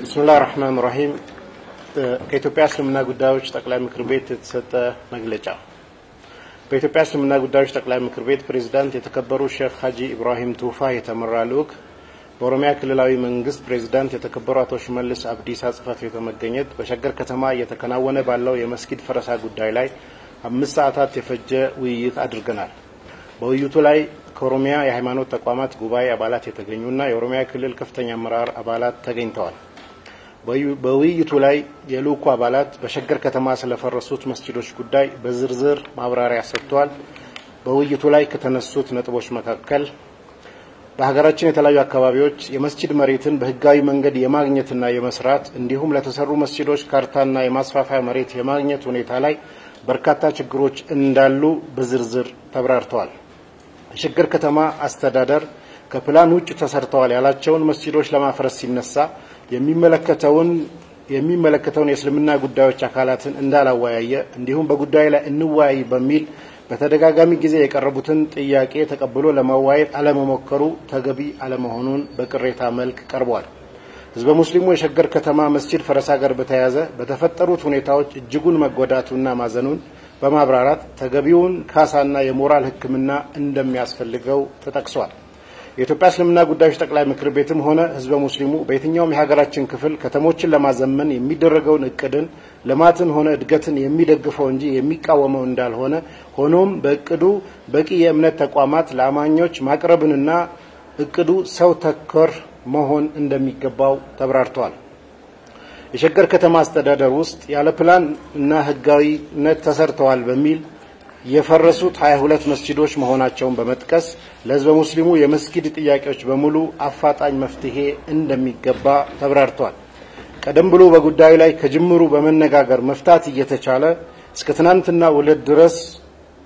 بسم الله الرحمن الرحيم. ከኢትዮጵያ እስልምና ጉዳዮች ጠቅላይ ምክር ቤት የተሰጠ መግለጫ በኢትዮጵያ እስልምና ጉዳዮች ጠቅላይ ምክር ቤት ፕሬዝዳንት የተከበሩ ሼክ ሀጂ ኢብራሂም ቱፋ የተመራ ልኡክ በኦሮሚያ ክልላዊ መንግስት ፕሬዝዳንት የተከበሩ አቶ ሽመልስ አብዲሳ ጽፈት ቤት በመገኘት በሸገር ከተማ እየተከናወነ ባለው የመስጊድ ፈረሳ ጉዳይ ላይ 5 ሰዓታት የፈጀ ውይይት አድርገናል። በውይይቱ ላይ ከኦሮሚያ የሃይማኖት ተቋማት ጉባኤ አባላት የተገኙና የኦሮሚያ ክልል ከፍተኛ አመራር አባላት ተገኝተዋል። በውይይቱ ላይ የልኡኩ አባላት በሸገር ከተማ ስለፈረሱት መስጊዶች ጉዳይ በዝርዝር ማብራሪያ ሰጥተዋል። በውይይቱ ላይ ከተነሱት ነጥቦች መካከል በሀገራችን የተለያዩ አካባቢዎች የመስጊድ መሬትን በህጋዊ መንገድ የማግኘትና የመስራት እንዲሁም ለተሰሩ መስጊዶች ካርታና የማስፋፋያ መሬት የማግኘት ሁኔታ ላይ በርካታ ችግሮች እንዳሉ በዝርዝር ተብራርተዋል። የሸገር ከተማ አስተዳደር ከፕላን ውጭ ተሰርተዋል ያላቸውን መስጊዶች ለማፍረስ ሲነሳ የሚመለከተውን የእስልምና ጉዳዮች አካላትን እንዳላወያየ እንዲሁም በጉዳዩ ላይ እንወያይ በሚል በተደጋጋሚ ጊዜ የቀረቡትን ጥያቄ ተቀብሎ ለማወያየት አለመሞከሩ ተገቢ አለመሆኑን በቅሬታ መልክ ቀርቧል። ህዝበ ሙስሊሙ የሸገር ከተማ መስጊድ ፈረሳ ጋር በተያያዘ በተፈጠሩት ሁኔታዎች እጅጉን መጎዳቱና ማዘኑን በማብራራት ተገቢውን ካሳና የሞራል ህክምና እንደሚያስፈልገው ተጠቅሷል። የኢትዮጵያ እስልምና ጉዳዮች ጠቅላይ ምክር ቤትም ሆነ ህዝበ ሙስሊሙ በየትኛውም የሀገራችን ክፍል ከተሞችን ለማዘመን የሚደረገውን እቅድን ልማትን ሆነ እድገትን የሚደግፈው እንጂ የሚቃወመው እንዳልሆነ ሆኖም በእቅዱ በቂ የእምነት ተቋማት ለአማኞች ማቅረብንና እቅዱ ሰው ተኮር መሆን እንደሚገባው ተብራርቷል። የሸገር ከተማ አስተዳደር ውስጥ ያለ ፕላን እና ህጋዊነት ተሰርተዋል በሚል የፈረሱት 22 መስጊዶች መሆናቸውን በመጥቀስ ለህዝበ ሙስሊሙ የመስጊድ ጥያቄዎች በሙሉ አፋጣኝ መፍትሄ እንደሚገባ ተብራርቷል። ቀደም ብሎ በጉዳዩ ላይ ከጅምሩ በመነጋገር መፍታት እየተቻለ እስከ ትናንትና ወለት ድረስ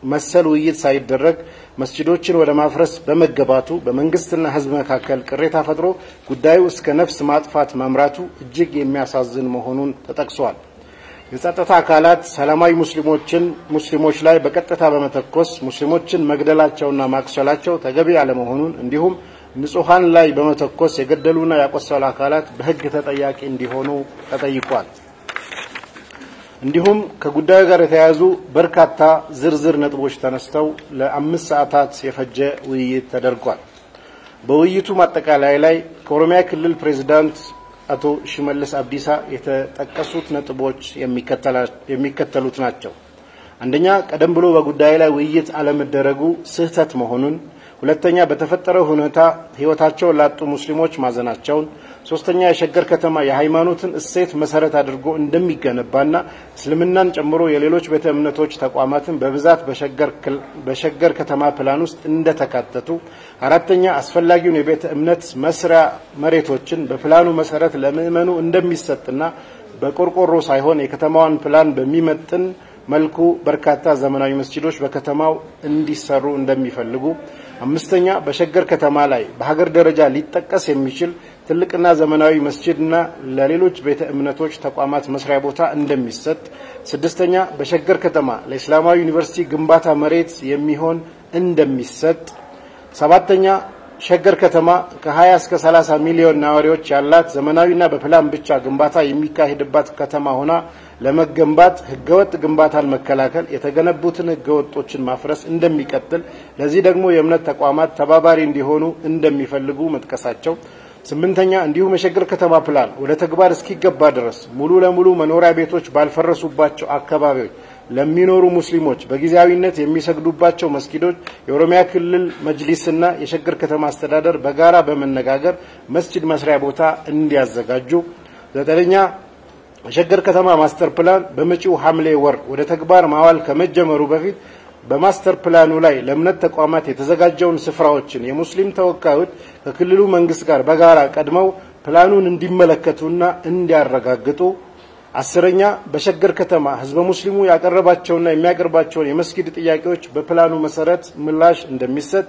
መሰል ውይይት ሳይደረግ መስጊዶችን ወደ ማፍረስ በመገባቱ በመንግስትና ህዝብ መካከል ቅሬታ ፈጥሮ ጉዳዩ እስከ ነፍስ ማጥፋት ማምራቱ እጅግ የሚያሳዝን መሆኑን ተጠቅሷል። የጸጥታ አካላት ሰላማዊ ሙስሊሞች ላይ በቀጥታ በመተኮስ ሙስሊሞችን መግደላቸውና ማክሰላቸው ተገቢ ያለመሆኑን እንዲሁም ንጹሃን ላይ በመተኮስ የገደሉና ያቆሰሉ አካላት በህግ ተጠያቂ እንዲሆኑ ተጠይቋል። እንዲሁም ከጉዳዩ ጋር የተያያዙ በርካታ ዝርዝር ነጥቦች ተነስተው ለ5 ሰዓታት የፈጀ ውይይት ተደርጓል። በውይይቱ ማጠቃለያ ላይ ከኦሮሚያ ክልል ፕሬዝዳንት አቶ ሽመልስ አብዲሳ የተጠቀሱት ነጥቦች የሚከተሉት ናቸው። አንደኛ ቀደም ብሎ በጉዳዩ ላይ ውይይት አለመደረጉ ስህተት መሆኑን፣ ሁለተኛ በተፈጠረው ሁኔታ ህይወታቸው ላጡ ሙስሊሞች ማዘናቸውን፣ ሶስተኛ የሸገር ከተማ የሃይማኖትን እሴት መሰረት አድርጎ እንደሚገነባና እስልምናን ጨምሮ የሌሎች ቤተ እምነቶች ተቋማትን በብዛት በሸገር ከተማ ፕላን ውስጥ እንደተካተቱ፣ አራተኛ አስፈላጊውን የቤተ እምነት መስሪያ መሬቶችን በፕላኑ መሰረት ለምእመኑ እንደሚሰጥና በቆርቆሮ ሳይሆን የከተማዋን ፕላን በሚመጥን መልኩ በርካታ ዘመናዊ መስጊዶች በከተማው እንዲሰሩ እንደሚፈልጉ፣ አምስተኛ በሸገር ከተማ ላይ በሀገር ደረጃ ሊጠቀስ የሚችል ትልቅና ዘመናዊ መስጊድና ለሌሎች ቤተ እምነቶች ተቋማት መስሪያ ቦታ እንደሚሰጥ፣ ስድስተኛ በሸገር ከተማ ለእስላማዊ ዩኒቨርሲቲ ግንባታ መሬት የሚሆን እንደሚሰጥ፣ ሰባተኛ ሸገር ከተማ ከ20 እስከ 30 ሚሊዮን ነዋሪዎች ያላት ዘመናዊና በፕላን ብቻ ግንባታ የሚካሄድባት ከተማ ሆና ለመገንባት ህገወጥ ግንባታን መከላከል የተገነቡትን ህገወጦችን ማፍረስ እንደሚቀጥል፣ ለዚህ ደግሞ የእምነት ተቋማት ተባባሪ እንዲሆኑ እንደሚፈልጉ መጥቀሳቸው፣ ስምንተኛ እንዲሁም የሸገር ከተማ ፕላን ወደ ተግባር እስኪገባ ድረስ ሙሉ ለሙሉ መኖሪያ ቤቶች ባልፈረሱባቸው አካባቢዎች ለሚኖሩ ሙስሊሞች በጊዜያዊነት የሚሰግዱባቸው መስጊዶች የኦሮሚያ ክልል መጅሊስና የሸገር ከተማ አስተዳደር በጋራ በመነጋገር መስጊድ መስሪያ ቦታ እንዲያዘጋጁ፣ ዘጠነኛ የሸገር ከተማ ማስተር ፕላን በመጪው ሐምሌ ወር ወደ ተግባር ማዋል ከመጀመሩ በፊት በማስተር ፕላኑ ላይ ለእምነት ተቋማት የተዘጋጀውን ስፍራዎችን የሙስሊም ተወካዮች ከክልሉ መንግስት ጋር በጋራ ቀድመው ፕላኑን እንዲመለከቱና እንዲያረጋግጡ፣ አስረኛ በሸገር ከተማ ህዝበ ሙስሊሙ ያቀረባቸውና የሚያቀርባቸውን የመስጊድ ጥያቄዎች በፕላኑ መሰረት ምላሽ እንደሚሰጥ፣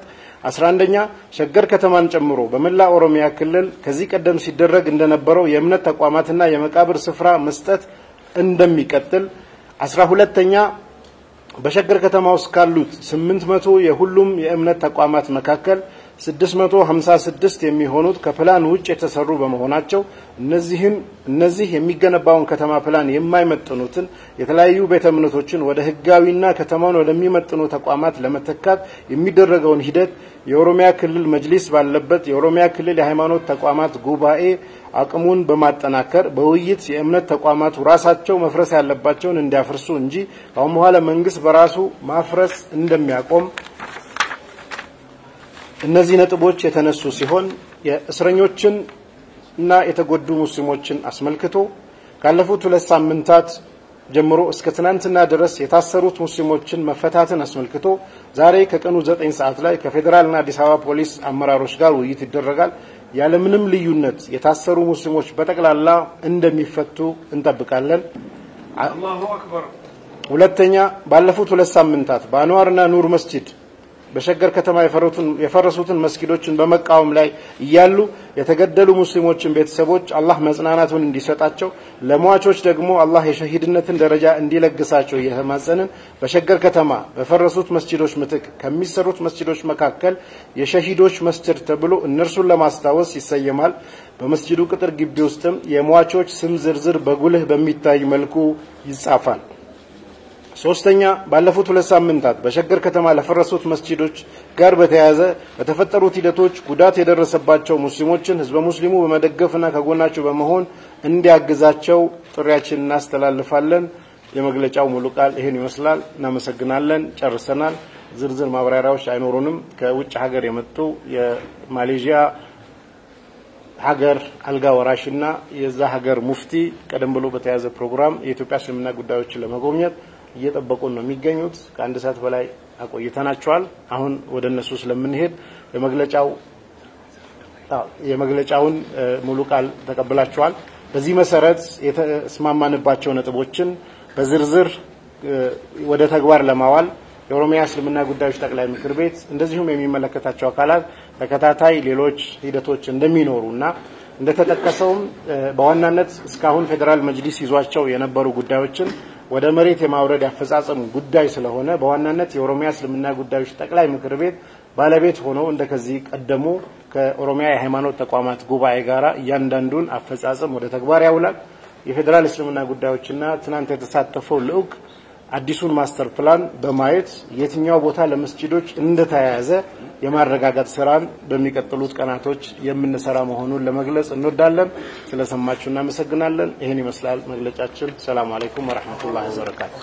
11ኛ ሸገር ከተማን ጨምሮ በመላ ኦሮሚያ ክልል ከዚህ ቀደም ሲደረግ እንደነበረው የእምነት ተቋማትና የመቃብር ስፍራ መስጠት እንደሚቀጥል፣ 12ኛ በሸገር ከተማ ውስጥ ካሉት 800 የሁሉም የእምነት ተቋማት መካከል 656 የሚሆኑት ከፕላን ውጭ የተሰሩ በመሆናቸው እነዚህ የሚገነባውን ከተማ ፕላን የማይመጥኑትን የተለያዩ ቤተ እምነቶችን ወደ ህጋዊና ከተማውን ወደሚመጥኑ ተቋማት ለመተካት የሚደረገውን ሂደት የኦሮሚያ ክልል መጅሊስ ባለበት የኦሮሚያ ክልል የሃይማኖት ተቋማት ጉባኤ አቅሙን በማጠናከር በውይይት የእምነት ተቋማቱ ራሳቸው መፍረስ ያለባቸውን እንዲያፈርሱ እንጂ አሁን በኋላ መንግስት በራሱ ማፍረስ እንደሚያቆም እነዚህ ነጥቦች የተነሱ ሲሆን የእስረኞችን እና የተጎዱ ሙስሊሞችን አስመልክቶ ካለፉት 2 ሳምንታት ጀምሮ እስከ ትናንትና ድረስ የታሰሩት ሙስሊሞችን መፈታትን አስመልክቶ ዛሬ ከቀኑ 9 ሰዓት ላይ ከፌደራልና አዲስ አበባ ፖሊስ አመራሮች ጋር ውይይት ይደረጋል። ያለምንም ልዩነት የታሰሩ ሙስሊሞች በተቀላላ እንደሚፈቱ እንጠብቃለን። አላሁ አክበር። ሁለተኛ ባለፉት 2 ሳምንታት በአንዋርና ኑር መስጂድ በሸገር ከተማ የፈረሱትን መስጊዶችን በመቃወም ላይ እያሉ የተገደሉ ሙስሊሞችን ቤተሰቦች አላህ መጽናናቱን እንዲሰጣቸው ለሟቾች ደግሞ አላህ የሸሂድነትን ደረጃ እንዲለግሳቸው እየተማጸንን በሸገር ከተማ በፈረሱት መስጊዶች ምትክ ከሚሰሩት መስጊዶች መካከል የሸሂዶች መስጂድ ተብሎ እነርሱን ለማስታወስ ይሰየማል። በመስጊዱ ቅጥር ግቢ ውስጥም የሟቾች ስም ዝርዝር በጉልህ በሚታይ መልኩ ይጻፋል። ሶስተኛ ባለፉት 2 ሳምንታት በሸገር ከተማ ለፈረሱት መስጊዶች ጋር በተያያዘ በተፈጠሩት ሂደቶች ጉዳት የደረሰባቸው ሙስሊሞችን ህዝበ ሙስሊሙ በመደገፍና ከጎናቸው በመሆን እንዲያግዛቸው ጥሪያችንን እናስተላልፋለን። የመግለጫው ሙሉ ቃል ይሄን ይመስላል። እናመሰግናለን። ጨርሰናል። ዝርዝር ማብራሪያዎች አይኖሩንም። ከውጭ ሀገር የመጡ የማሌዥያ ሀገር አልጋ ወራሽና የዛ ሀገር ሙፍቲ ቀደም ብሎ በተያዘ ፕሮግራም የኢትዮጵያ እስልምና ጉዳዮችን ለመጎብኘት እየጠበቁን ነው የሚገኙት። ከአንድ ሰዓት በላይ አቆይተናቸዋል። አሁን ወደ እነሱ ስለምንሄድ የመግለጫውን ሙሉ ቃል ተቀብላችኋል። በዚህ መሰረት የተስማማንባቸው ነጥቦችን በዝርዝር ወደ ተግባር ለማዋል የኦሮሚያ እስልምና ጉዳዮች ጠቅላይ ምክር ቤት እንደዚሁም የሚመለከታቸው አካላት ተከታታይ ሌሎች ሂደቶች እንደሚኖሩና እንደተጠቀሰውም በዋናነት እስካሁን ፌደራል መጅሊስ ይዟቸው የነበሩ ጉዳዮችን ወደ መሬት የማውረድ ያፈጻጸም ጉዳይ ስለሆነ በዋናነት የኦሮሚያ እስልምና ጉዳዮች ጠቅላይ ምክር ቤት ባለቤት ሆኖ እንደከዚህ ቀደሙ ከኦሮሚያ የሃይማኖት ተቋማት ጉባኤ ጋራ እያንዳንዱን አፈጻጸም ወደ ተግባር ያውላል። የፌደራል እስልምና ጉዳዮችና ትናንት የተሳተፈው ልዑክ አዲሱን ማስተር ፕላን በማየት የትኛው ቦታ ለመስጊዶች እንደተያያዘ የማረጋጋት ስራን በሚቀጥሉት ቀናቶች የምንሰራ መሆኑን ለመግለጽ እንወዳለን። ስለሰማችሁ እናመሰግናለን። ይሄን ይመስላል መግለጫችን። ሰላም አለይኩም ወራህመቱላሂ ወበረካቱ።